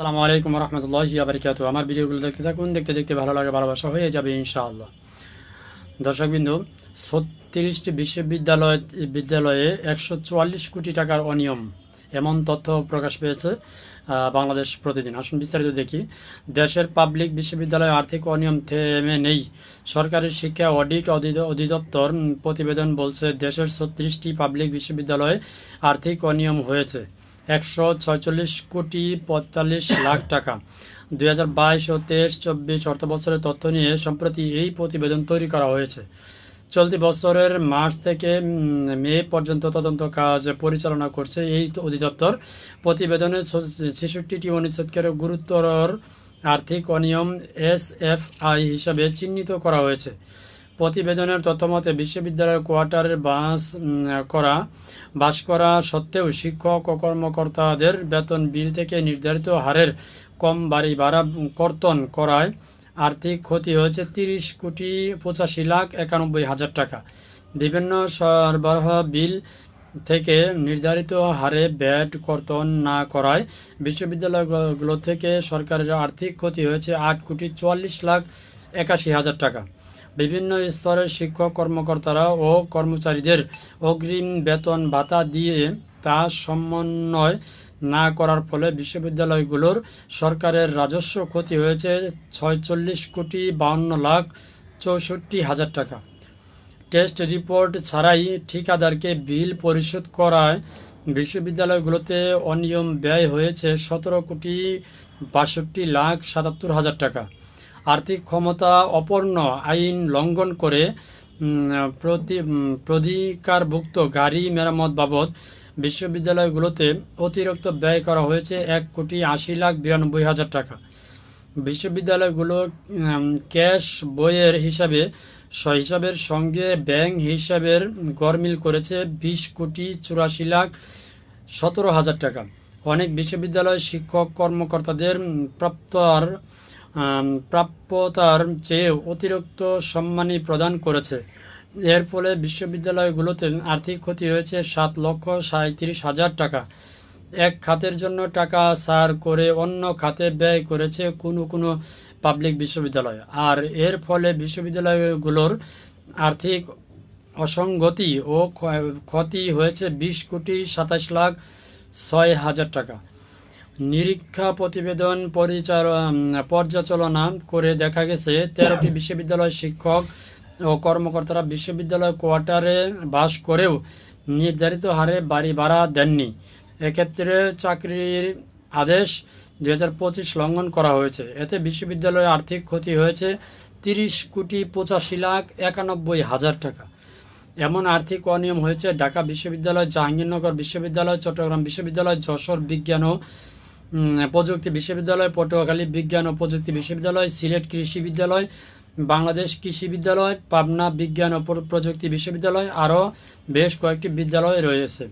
আসসালামু আলাইকুম রহমতুল্লাহি ওয়া বারাকাতুহু। আমার ভিডিওগুলো দেখতে থাকুন, দেখতে দেখতে ভালো লাগে, ভালোবাসা হয়ে যাবে ইনশাআল্লাহ। দর্শকবিন্দু, 36টি বিশ্ববিদ্যালয়ে 144 কোটি টাকার অনিয়ম, এমন তথ্য প্রকাশ পেয়েছে বাংলাদেশ প্রতিদিন। আসুন বিস্তারিত দেখি। দেশের পাবলিক বিশ্ববিদ্যালয়ে আর্থিক অনিয়ম থেমে নেই। সরকারি শিক্ষা অডিট অধিদপ্তর প্রতিবেদন বলছে, দেশের 36টি পাবলিক বিশ্ববিদ্যালয়ে আর্থিক অনিয়ম হয়েছে 146 কোটি 45 লাখ টাকা। 2022 ও 23-24 অর্থবছরের তথ্য নিয়ে সম্প্রতি এই প্রতিবেদন তৈরি করা হয়েছে। চলতি বছরের মার্চ থেকে মে পর্যন্ত তদন্ত কাজ পরিচালনা করছে এই অধিদপ্তর। প্রতিবেদনে 66টি অনুচ্ছেদকে গুরুতর আর্থিক অনিয়ম SFI হিসাবে চিহ্নিত করা হয়েছে। প্রতিবেদনের তথ্যমতে বিশ্ববিদ্যালয়ের কোয়ার্টারে বাস করা সত্ত্বেও শিক্ষক ও কর্মকর্তাদের বেতন বিল থেকে নির্ধারিত হারের কম বাড়ি ভাড়া কর্তন করায় আর্থিক ক্ষতি হয়েছে 30 কোটি 85 লাখ 91 হাজার টাকা। বিভিন্ন সরবরাহ বিল থেকে নির্ধারিত হারে ভ্যাট কর্তন না করায় বিশ্ববিদ্যালয়গুলো থেকে সরকারের আর্থিক ক্ষতি হয়েছে 8 কোটি 44 লাখ 81 হাজার টাকা। বিভিন্ন স্তরের শিক্ষক কর্মকর্তারা ও কর্মচারীদের অগ্রিম বেতন ভাতা দিয়ে তা সমন্বয় না করার ফলে বিশ্ববিদ্যালয়গুলোর সরকারের রাজস্ব ক্ষতি হয়েছে 46 কোটি 52 লাখ 64 হাজার টাকা। টেস্ট রিপোর্ট ছাড়াই ঠিকাদারকে বিল পরিশোধ করায় বিশ্ববিদ্যালয়গুলোতে অনিয়ম ব্যয় হয়েছে 17 কোটি 62 লাখ 77 হাজার টাকা। আর্থিক ক্ষমতা অপর্ণ আইন লঙ্ঘন করে প্রধিকারভুক্ত গাড়ি মেরামত বাবদ বিশ্ববিদ্যালয়গুলোতে অতিরিক্ত ব্যয় করা হয়েছে 1 কোটি 80 লাখ 92 হাজার টাকা। বিশ্ববিদ্যালয়গুলো ক্যাশ বইয়ের হিসাবের সঙ্গে ব্যাংক হিসাবের গরমিল করেছে 20 কোটি 84 লাখ 17 হাজার টাকা। অনেক বিশ্ববিদ্যালয় শিক্ষক কর্মকর্তাদের প্রাপ্যতার চেয়ে অতিরিক্ত সম্মানী প্রদান করেছে। এর ফলে বিশ্ববিদ্যালয়গুলোতে আর্থিক ক্ষতি হয়েছে 7 লক্ষ 37 হাজার টাকা। এক খাতের জন্য টাকা ছাড় করে অন্য খাতে ব্যয় করেছে কোনো পাবলিক বিশ্ববিদ্যালয়। আর এর ফলে বিশ্ববিদ্যালয়গুলোর আর্থিক অসঙ্গতি ও ক্ষতি হয়েছে 20 কোটি 27 লাখ 6 হাজার টাকা। নিরীক্ষা প্রতিবেদন পর্যালোচনা করে দেখা গেছে 13টি বিশ্ববিদ্যালয় শিক্ষক ও কর্মকর্তারা বিশ্ববিদ্যালয় কোয়ার্টারে বাস করেও নির্ধারিত হারে বাড়ি ভাড়া দেননি। এক্ষেত্রে চাকরির আদেশ 2025 লঙ্ঘন করা হয়েছে। এতে বিশ্ববিদ্যালয়ে আর্থিক ক্ষতি হয়েছে 30 কোটি 85 লাখ 91 হাজার টাকা। এমন আর্থিক অনিয়ম হয়েছে ঢাকা বিশ্ববিদ্যালয়, জাহাঙ্গীরনগর বিশ্ববিদ্যালয়, চট্টগ্রাম বিশ্ববিদ্যালয়, যশোর বিজ্ঞান ও প্রযুক্তি বিশ্ববিদ্যালয়, পটুয়াখালী বিজ্ঞান ও প্রযুক্তি বিশ্ববিদ্যালয়, সিলেট কৃষি বিদ্যালয়, বাংলাদেশ কৃষি বিদ্যালয়, পাবনা বিজ্ঞান ও প্রযুক্তি বিশ্ববিদ্যালয়, আরও বেশ কয়েকটি বিদ্যালয় রয়েছে।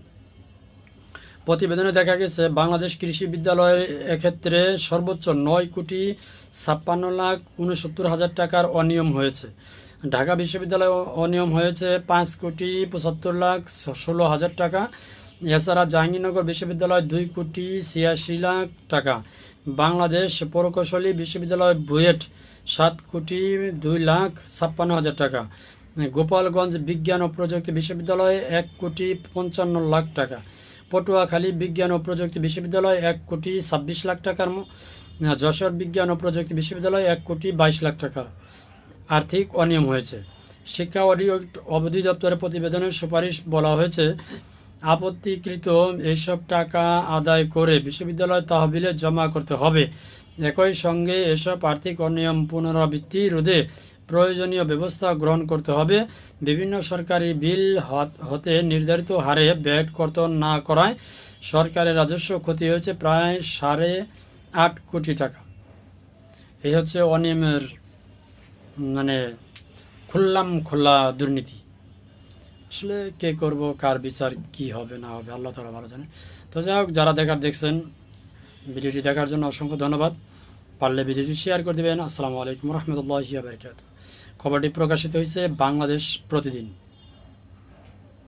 প্রতিবেদনে দেখা গেছে বাংলাদেশ কৃষি বিদ্যালয়ের এক্ষেত্রে সর্বোচ্চ 9 কোটি 56 লাখ 69 হাজার টাকার অনিয়ম হয়েছে। ঢাকা বিশ্ববিদ্যালয়ে অনিয়ম হয়েছে 5 কোটি 75 লাখ 16 হাজার টাকা। এছাড়া জাহাঙ্গীরনগর বিশ্ববিদ্যালয় 2 কোটি 86 লাখ টাকা। বাংলাদেশ প্রকৌশলী বিশ্ববিদ্যালয় বুয়েট 7 কোটি 2 লাখ 56 হাজার টাকা। গোপালগঞ্জ বিজ্ঞান ও প্রযুক্তি বিশ্ববিদ্যালয় 1 কোটি 55 লাখ টাকা। পটুয়াখালী বিজ্ঞান ও প্রযুক্তি বিশ্ববিদ্যালয় 1 কোটি 26 লাখ টাকার। যশোর বিজ্ঞান ও প্রযুক্তি বিশ্ববিদ্যালয় 1 কোটি 22 লাখ টাকার আর্থিক অনিয়ম হয়েছে। শিক্ষা অধিদপ্তরের প্রতিবেদনের সুপারিশ বলা হয়েছে, আপত্তিকৃত এইসব টাকা আদায় করে বিশ্ববিদ্যালয় তহবিলে জমা করতে হবে। একই সঙ্গে এসব আর্থিক অনিয়ম পুনরাবৃত্তি রোধে প্রয়োজনীয় ব্যবস্থা গ্রহণ করতে হবে। বিভিন্ন সরকারি বিল হতে নির্ধারিত হারে ভ্যাট কর্তন না করায় সরকারের রাজস্ব ক্ষতি হয়েছে প্রায় 8.5 কোটি টাকা। এই হচ্ছে অনিয়মের খোলা দুর্নীতি। আসলে কে করব, কার বিচার কি হবে না হবে আল্লাহ তাআলা ভালো জানে। তো যাই হোক, যারা দেখছেন ভিডিওটি দেখার জন্য অসংখ্য ধন্যবাদ। পারলে ভিডিওটি শেয়ার করে দেবেন। আসসালামু আলাইকুম রহমতুল্লাহি ওয়া বারাকাতুহু। খবরটি প্রকাশিত হয়েছে বাংলাদেশ প্রতিদিন।